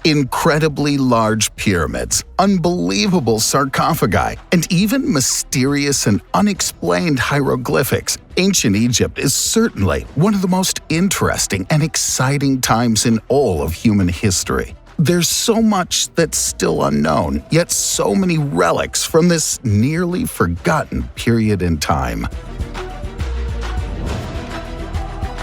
Incredibly large pyramids, unbelievable sarcophagi, and even mysterious and unexplained hieroglyphics. Ancient Egypt is certainly one of the most interesting and exciting times in all of human history. There's so much that's still unknown, yet so many relics from this nearly forgotten period in time.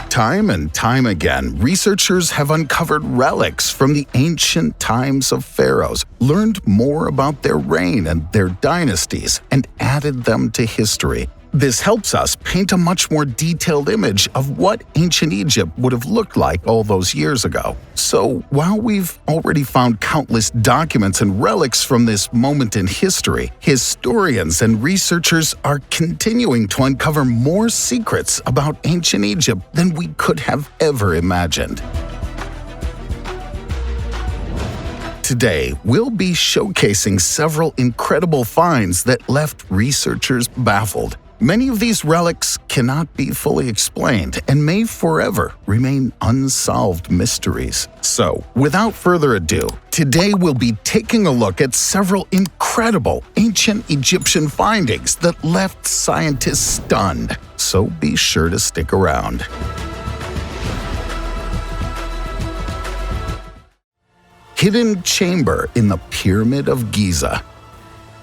Time and time again, researchers have uncovered relics from the ancient times of pharaohs, learned more about their reign and their dynasties, and added them to history. This helps us paint a much more detailed image of what ancient Egypt would have looked like all those years ago. So, while we've already found countless documents and relics from this moment in history, historians and researchers are continuing to uncover more secrets about ancient Egypt than we could have ever imagined. Today, we'll be showcasing several incredible finds that left researchers baffled. Many of these relics cannot be fully explained and may forever remain unsolved mysteries. So, without further ado, today we'll be taking a look at several incredible ancient Egyptian findings that left scientists stunned. So be sure to stick around. Hidden chamber in the Pyramid of Giza.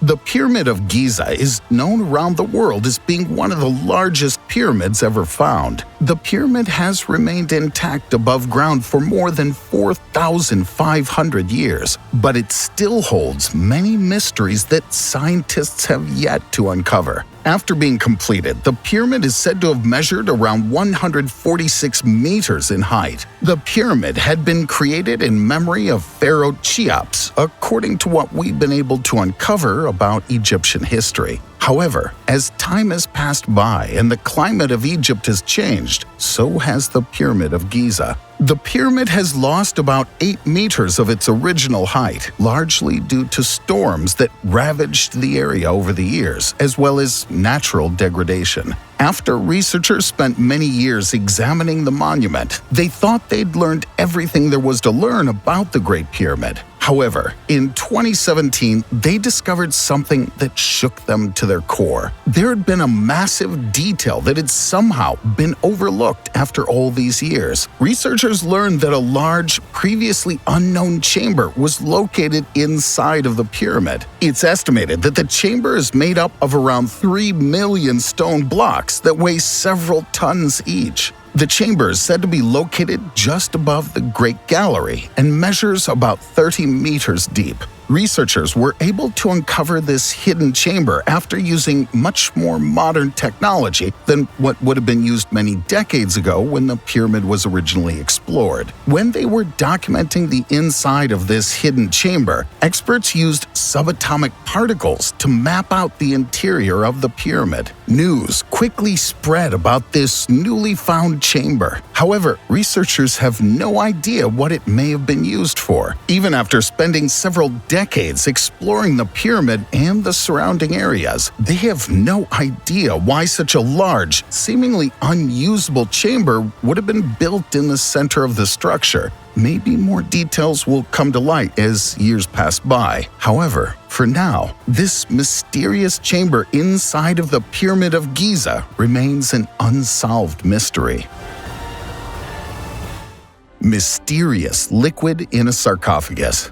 The Pyramid of Giza is known around the world as being one of the largest pyramids ever found. The pyramid has remained intact above ground for more than 4,500 years, but it still holds many mysteries that scientists have yet to uncover. After being completed, the pyramid is said to have measured around 146 meters in height. The pyramid had been created in memory of Pharaoh Cheops, according to what we've been able to uncover about Egyptian history. However, as time has passed by and the climate of Egypt has changed, so has the Pyramid of Giza. The pyramid has lost about 8 meters of its original height, largely due to storms that ravaged the area over the years, as well as natural degradation. After researchers spent many years examining the monument, they thought they'd learned everything there was to learn about the Great Pyramid. However, in 2017, they discovered something that shook them to their core. There had been a massive detail that had somehow been overlooked after all these years. Researchers learned that a large, previously unknown chamber was located inside of the pyramid. It's estimated that the chamber is made up of around 3 million stone blocks that weigh several tons each. The chamber is said to be located just above the Great Gallery and measures about 30 meters deep. Researchers were able to uncover this hidden chamber after using much more modern technology than what would have been used many decades ago when the pyramid was originally explored. When they were documenting the inside of this hidden chamber, experts used subatomic particles to map out the interior of the pyramid. News quickly spread about this newly found chamber. However, researchers have no idea what it may have been used for. Even after spending several decades exploring the pyramid and the surrounding areas, they have no idea why such a large, seemingly unusable chamber would have been built in the center of the structure. Maybe more details will come to light as years pass by. However, for now, this mysterious chamber inside of the Pyramid of Giza remains an unsolved mystery. Mysterious liquid in a sarcophagus.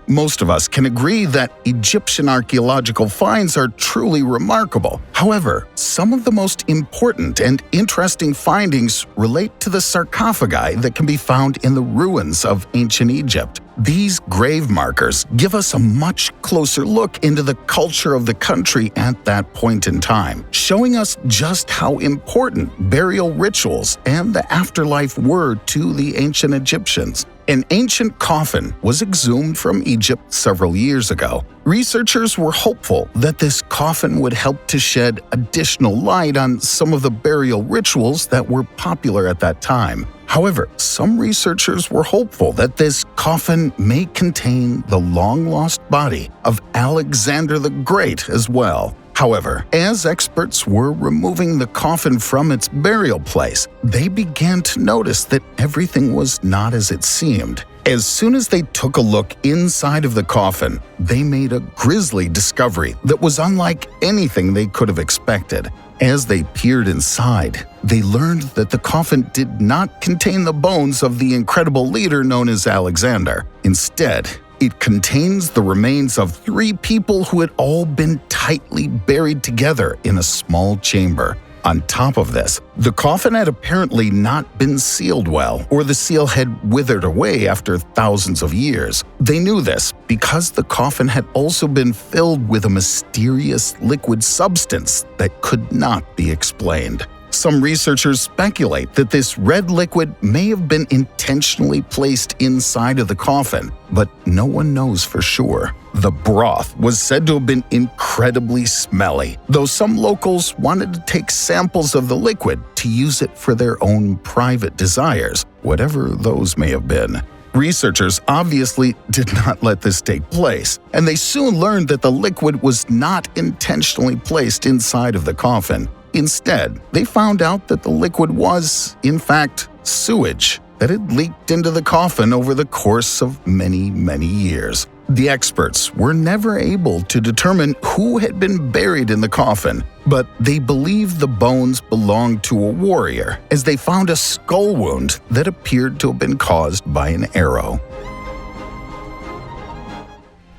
Most of us can agree that Egyptian archaeological finds are truly remarkable. However, some of the most important and interesting findings relate to the sarcophagi that can be found in the ruins of ancient Egypt. These grave markers give us a much closer look into the culture of the country at that point in time, showing us just how important burial rituals and the afterlife were to the ancient Egyptians. An ancient coffin was exhumed from Egypt several years ago. Researchers were hopeful that this coffin would help to shed additional light on some of the burial rituals that were popular at that time. However, some researchers were hopeful that this coffin may contain the long-lost body of Alexander the Great as well. However, as experts were removing the coffin from its burial place, they began to notice that everything was not as it seemed. As soon as they took a look inside of the coffin, they made a grisly discovery that was unlike anything they could have expected. As they peered inside, they learned that the coffin did not contain the bones of the incredible leader known as Alexander. Instead, it contains the remains of 3 people who had all been tightly buried together in a small chamber. On top of this, the coffin had apparently not been sealed well, or the seal had withered away after thousands of years. They knew this because the coffin had also been filled with a mysterious liquid substance that could not be explained. Some researchers speculate that this red liquid may have been intentionally placed inside of the coffin, but no one knows for sure. The broth was said to have been incredibly smelly, though some locals wanted to take samples of the liquid to use it for their own private desires, whatever those may have been. Researchers obviously did not let this take place, and they soon learned that the liquid was not intentionally placed inside of the coffin. Instead, they found out that the liquid was, in fact, sewage that had leaked into the coffin over the course of many, many years. The experts were never able to determine who had been buried in the coffin, but they believed the bones belonged to a warrior, as they found a skull wound that appeared to have been caused by an arrow.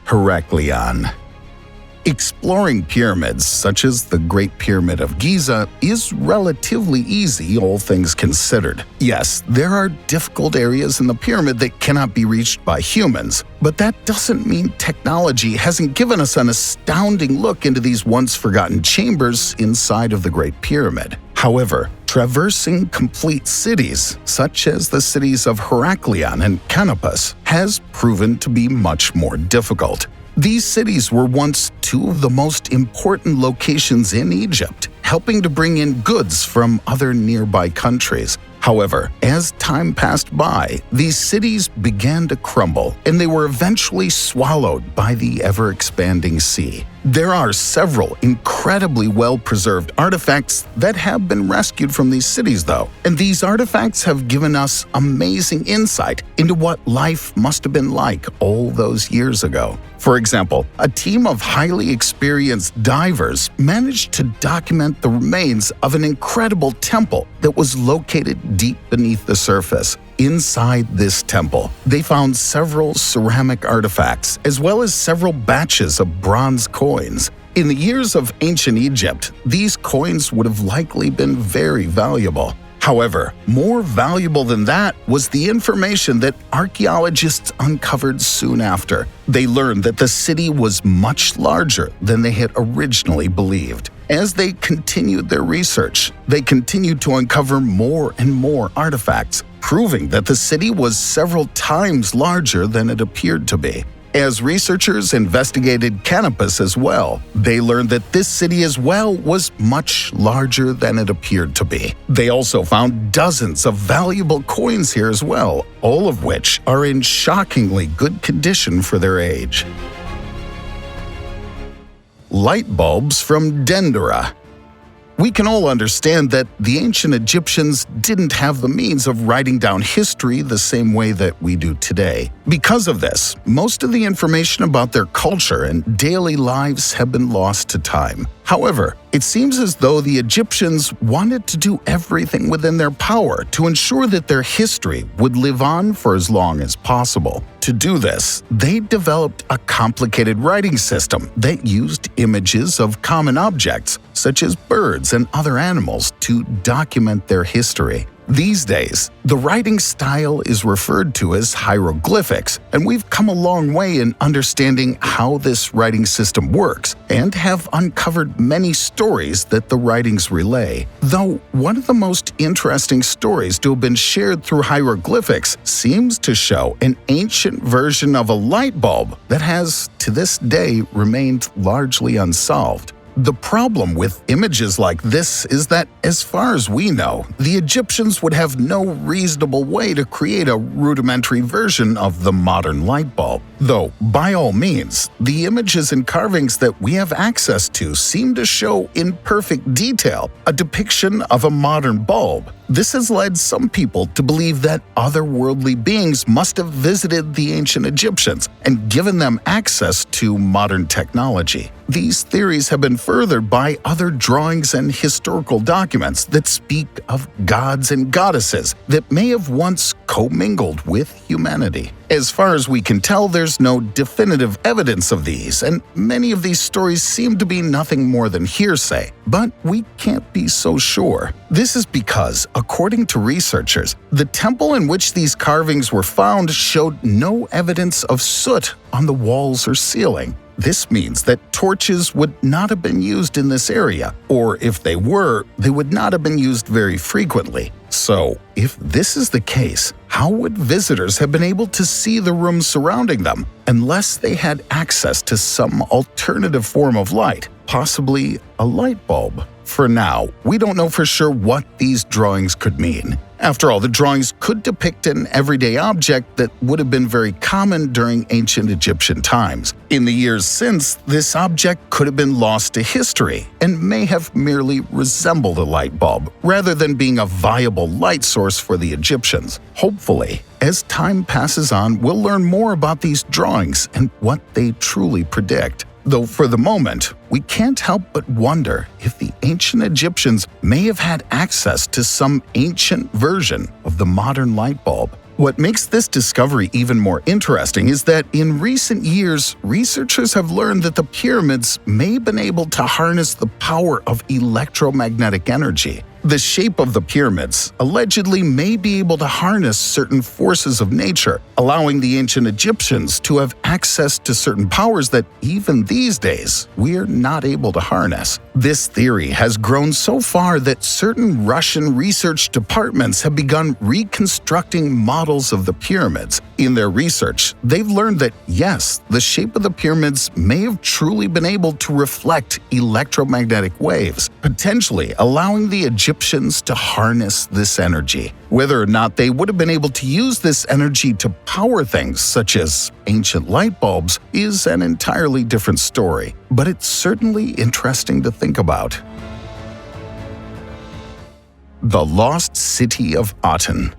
Heracleion. Exploring pyramids, such as the Great Pyramid of Giza, is relatively easy, all things considered. Yes, there are difficult areas in the pyramid that cannot be reached by humans, but that doesn't mean technology hasn't given us an astounding look into these once-forgotten chambers inside of the Great Pyramid. However, traversing complete cities, such as the cities of Heracleion and Canopus, has proven to be much more difficult. These cities were once 2 of the most important locations in Egypt, helping to bring in goods from other nearby countries. However, as time passed by, these cities began to crumble, and they were eventually swallowed by the ever-expanding sea. There are several incredibly well-preserved artifacts that have been rescued from these cities, though, and these artifacts have given us amazing insight into what life must have been like all those years ago. For example, a team of highly experienced divers managed to document the remains of an incredible temple that was located deep beneath the surface. Inside this temple, they found several ceramic artifacts, as well as several batches of bronze coins. In the years of ancient Egypt, these coins would have likely been very valuable. However, more valuable than that was the information that archaeologists uncovered soon after. They learned that the city was much larger than they had originally believed. As they continued their research, they continued to uncover more and more artifacts, proving that the city was several times larger than it appeared to be. As researchers investigated Canopus as well, they learned that this city as well was much larger than it appeared to be. They also found dozens of valuable coins here as well, all of which are in shockingly good condition for their age. Light bulbs from Dendera. We can all understand that the ancient Egyptians didn't have the means of writing down history the same way that we do today. Because of this, most of the information about their culture and daily lives have been lost to time. However, it seems as though the Egyptians wanted to do everything within their power to ensure that their history would live on for as long as possible. To do this, they developed a complicated writing system that used images of common objects, such as birds and other animals, to document their history. These days, the writing style is referred to as hieroglyphics, and we've come a long way in understanding how this writing system works and have uncovered many stories that the writings relay. Though one of the most interesting stories to have been shared through hieroglyphics seems to show an ancient version of a light bulb that has, to this day, remained largely unsolved. The problem with images like this is that, as far as we know, the Egyptians would have no reasonable way to create a rudimentary version of the modern light bulb. Though, by all means, the images and carvings that we have access to seem to show in perfect detail a depiction of a modern bulb. This has led some people to believe that otherworldly beings must have visited the ancient Egyptians and given them access to modern technology. These theories have been furthered by other drawings and historical documents that speak of gods and goddesses that may have once commingled with humanity. As far as we can tell, there's no definitive evidence of these, and many of these stories seem to be nothing more than hearsay. But we can't be so sure. This is because, according to researchers, the temple in which these carvings were found showed no evidence of soot on the walls or ceiling. This means that torches would not have been used in this area, or if they were, they would not have been used very frequently. So, if this is the case, how would visitors have been able to see the rooms surrounding them unless they had access to some alternative form of light, possibly a light bulb? For now, we don't know for sure what these drawings could mean. After all, the drawings could depict an everyday object that would have been very common during ancient Egyptian times. In the years since, this object could have been lost to history and may have merely resembled a light bulb, rather than being a viable light source for the Egyptians. Hopefully, as time passes on, we'll learn more about these drawings and what they truly predict. Though for the moment, we can't help but wonder if the ancient Egyptians may have had access to some ancient version of the modern light bulb. What makes this discovery even more interesting is that in recent years, researchers have learned that the pyramids may have been able to harness the power of electromagnetic energy. The shape of the pyramids allegedly may be able to harness certain forces of nature, allowing the ancient Egyptians to have access to certain powers that even these days we're not able to harness. This theory has grown so far that certain Russian research departments have begun reconstructing models of the pyramids. In their research, they've learned that yes, the shape of the pyramids may have truly been able to reflect electromagnetic waves, potentially allowing the Egyptians to harness this energy. Whether or not they would have been able to use this energy to power things such as ancient light bulbs is an entirely different story, but it's certainly interesting to think about. The Lost City of Oton.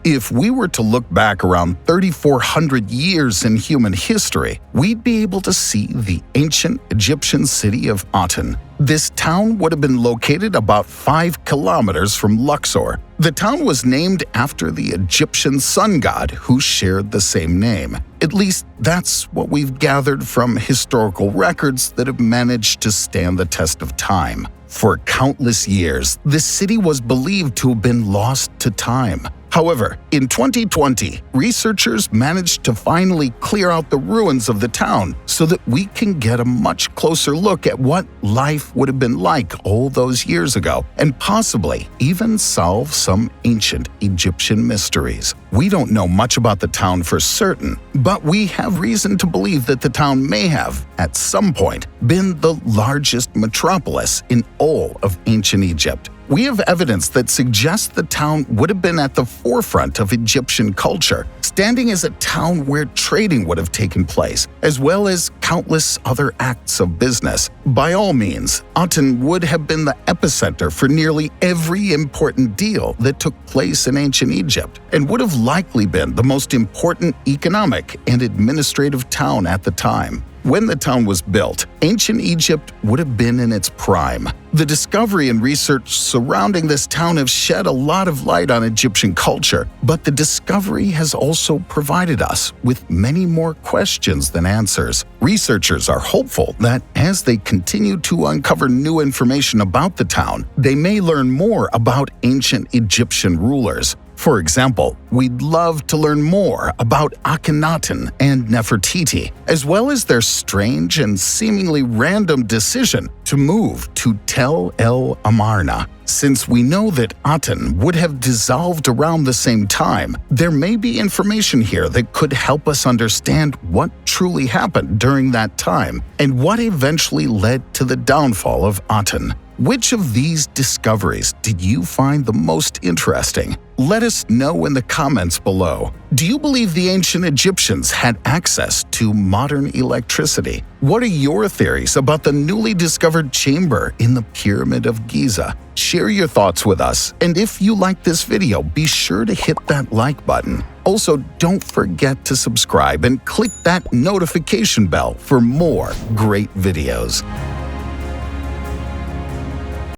If we were to look back around 3,400 years in human history, we'd be able to see the ancient Egyptian city of Oton. This town would have been located about 5 kilometers from Luxor. The town was named after the Egyptian sun god who shared the same name. At least that's what we've gathered from historical records that have managed to stand the test of time. For countless years, this city was believed to have been lost to time. However, in 2020, researchers managed to finally clear out the ruins of the town so that we can get a much closer look at what life would have been like all those years ago, and possibly even solve some ancient Egyptian mysteries. We don't know much about the town for certain, but we have reason to believe that the town may have, at some point, been the largest metropolis in all of ancient Egypt. We have evidence that suggests the town would have been at the forefront of Egyptian culture, standing as a town where trading would have taken place, as well as countless other acts of business. By all means, Oton would have been the epicenter for nearly every important deal that took place in ancient Egypt, and would have likely been the most important economic and administrative town at the time. When the town was built, ancient Egypt would have been in its prime. The discovery and research surrounding this town have shed a lot of light on Egyptian culture, but the discovery has also provided us with many more questions than answers. Researchers are hopeful that as they continue to uncover new information about the town, they may learn more about ancient Egyptian rulers. For example, we'd love to learn more about Akhenaten and Nefertiti, as well as their strange and seemingly random decision to move to Tel El Amarna. Since we know that Oton would have dissolved around the same time, there may be information here that could help us understand what truly happened during that time and what eventually led to the downfall of Oton. Which of these discoveries did you find the most interesting? Let us know in the comments below. Do you believe the ancient Egyptians had access to modern electricity? What are your theories about the newly discovered chamber in the Pyramid of Giza? Share your thoughts with us, and if you like this video, be sure to hit that like button. Also, don't forget to subscribe and click that notification bell for more great videos.